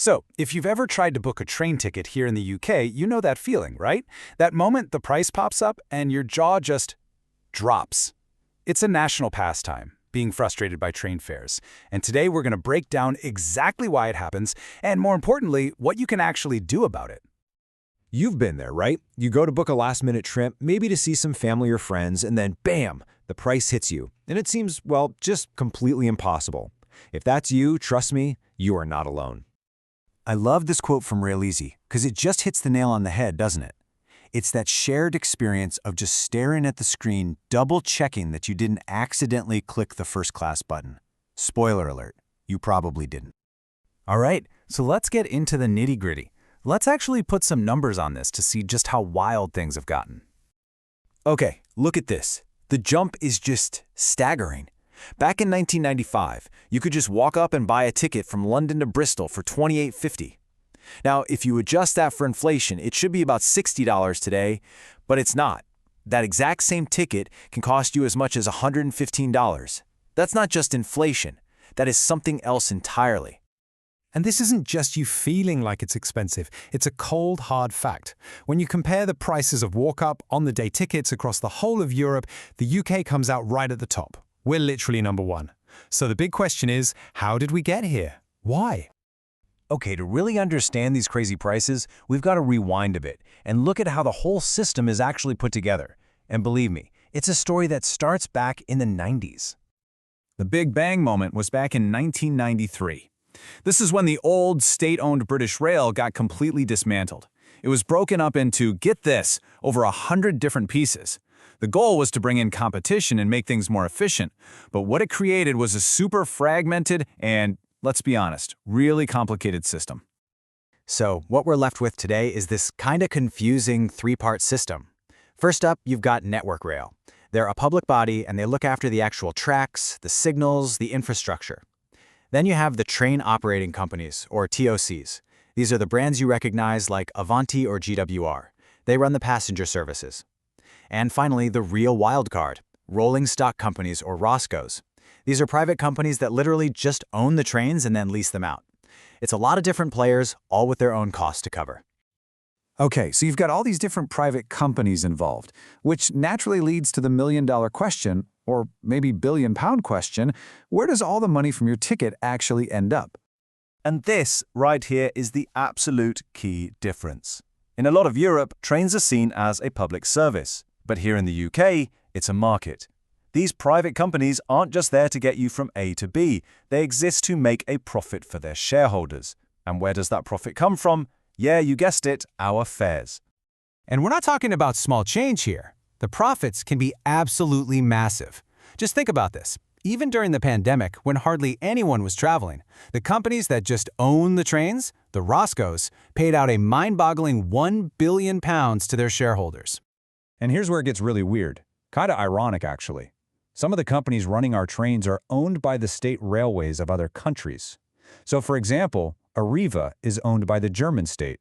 So, if you've ever tried to book a train ticket here in the UK, you know that feeling, right? That moment the price pops up and your jaw just drops. It's a national pastime, being frustrated by train fares. And today we're going to break down exactly why it happens, and more importantly, what you can actually do about it. You've been there, right? You go to book a last-minute trip, maybe to see some family or friends, and then bam, the price hits you. And it seems, well, just completely impossible. If that's you, trust me, you are not alone. I love this quote from RailEasy because it just hits the nail on the head, doesn't it? It's that shared experience of just staring at the screen, double-checking that you didn't accidentally click the first-class button. Spoiler alert, you probably didn't. All right, so let's get into the nitty-gritty. Let's actually put some numbers on this to see just how wild things have gotten. Okay, look at this. The jump is just staggering. Back in 1995, you could just walk up and buy a ticket from London to Bristol for $28.50. Now, if you adjust that for inflation, it should be about $60 today, but it's not. That exact same ticket can cost you as much as $115. That's not just inflation. That is something else entirely. And this isn't just you feeling like it's expensive, it's a cold, hard fact. When you compare the prices of walk-up, on-the-day tickets across the whole of Europe, the UK comes out right at the top. We're literally number one. So the big question is, how did we get here? Why? Okay, to really understand these crazy prices, we've got to rewind a bit and look at how the whole system is actually put together. And believe me, it's a story that starts back in the 90s. The Big Bang moment was back in 1993. This is when the old state-owned British Rail got completely dismantled. It was broken up into, get this, over 100 different pieces. The goal was to bring in competition and make things more efficient, but what it created was a super fragmented and, let's be honest, really complicated system. So what we're left with today is this kind of confusing three-part system. First up, you've got Network Rail. They're a public body and they look after the actual tracks, the signals, the infrastructure. Then you have the train operating companies, or TOCs. These are the brands you recognize like Avanti or GWR. They run the passenger services. And finally, the real wildcard, rolling stock companies or ROSCOs. These are private companies that literally just own the trains and then lease them out. It's a lot of different players, all with their own costs to cover. Okay, so you've got all these different private companies involved, which naturally leads to the million-dollar question, or maybe billion-pound question, where does all the money from your ticket actually end up? And this right here is the absolute key difference. In a lot of Europe, trains are seen as a public service, but here in the UK, it's a market. These private companies aren't just there to get you from A to B, they exist to make a profit for their shareholders. And where does that profit come from? Yeah, you guessed it, our fares. And we're not talking about small change here. The profits can be absolutely massive. Just think about this. Even during the pandemic, when hardly anyone was traveling, the companies that just own the trains, the ROSCOs, paid out a mind-boggling £1 billion to their shareholders. And here's where it gets really weird. Kind of ironic, actually. Some of the companies running our trains are owned by the state railways of other countries. So, for example, Arriva is owned by the German state.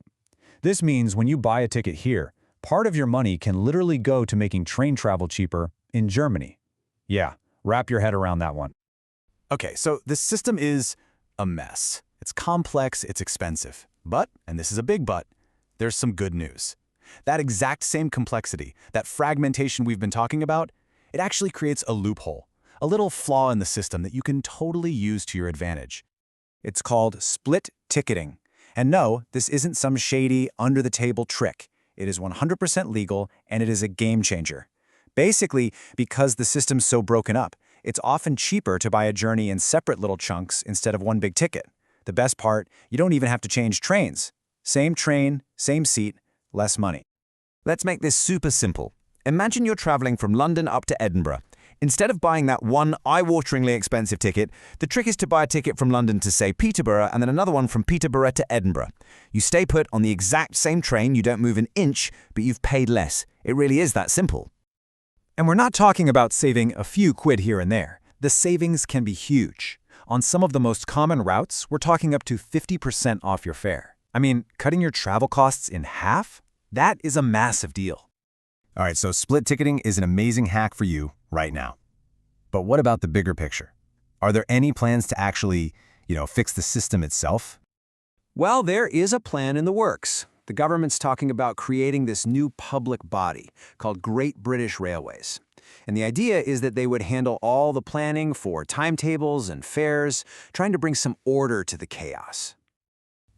This means when you buy a ticket here, part of your money can literally go to making train travel cheaper in Germany. Yeah, wrap your head around that one. Okay, so this system is a mess. It's complex, it's expensive. But, and this is a big but, there's some good news. That exact same complexity, that fragmentation we've been talking about, it actually creates a loophole, a little flaw in the system that you can totally use to your advantage. It's called split ticketing. And no, this isn't some shady, under-the-table trick. It is 100% legal, and it is a game changer. Basically, because the system's so broken up, it's often cheaper to buy a journey in separate little chunks instead of one big ticket. The best part, you don't even have to change trains. Same train, same seat, less money. Let's make this super simple. Imagine you're traveling from London up to Edinburgh. Instead of buying that one eye-wateringly expensive ticket, the trick is to buy a ticket from London to, say, Peterborough, and then another one from Peterborough to Edinburgh. You stay put on the exact same train, you don't move an inch, but you've paid less. It really is that simple. And we're not talking about saving a few quid here and there. The savings can be huge. On some of the most common routes, we're talking up to 50% off your fare. I mean, cutting your travel costs in half? That is a massive deal. All right, so split ticketing is an amazing hack for you right now. But what about the bigger picture? Are there any plans to actually, fix the system itself? Well, there is a plan in the works. The government's talking about creating this new public body called Great British Railways. And the idea is that they would handle all the planning for timetables and fares, trying to bring some order to the chaos.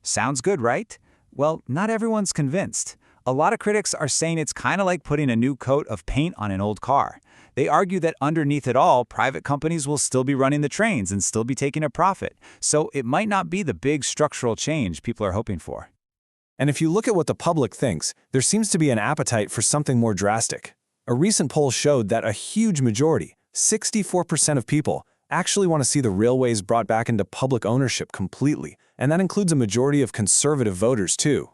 Sounds good, right? Well, not everyone's convinced. A lot of critics are saying it's kind of like putting a new coat of paint on an old car. They argue that underneath it all, private companies will still be running the trains and still be taking a profit. So it might not be the big structural change people are hoping for. And if you look at what the public thinks, there seems to be an appetite for something more drastic. A recent poll showed that a huge majority, 64% of people, actually want to see the railways brought back into public ownership completely, and that includes a majority of conservative voters too.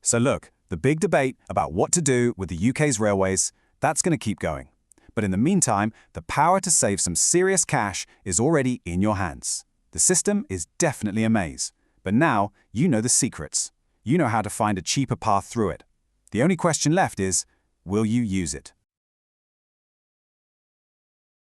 So look, the big debate about what to do with the UK's railways, that's going to keep going. But in the meantime, the power to save some serious cash is already in your hands. The system is definitely a maze, but now you know the secrets. You know how to find a cheaper path through it. The only question left is, will you use it?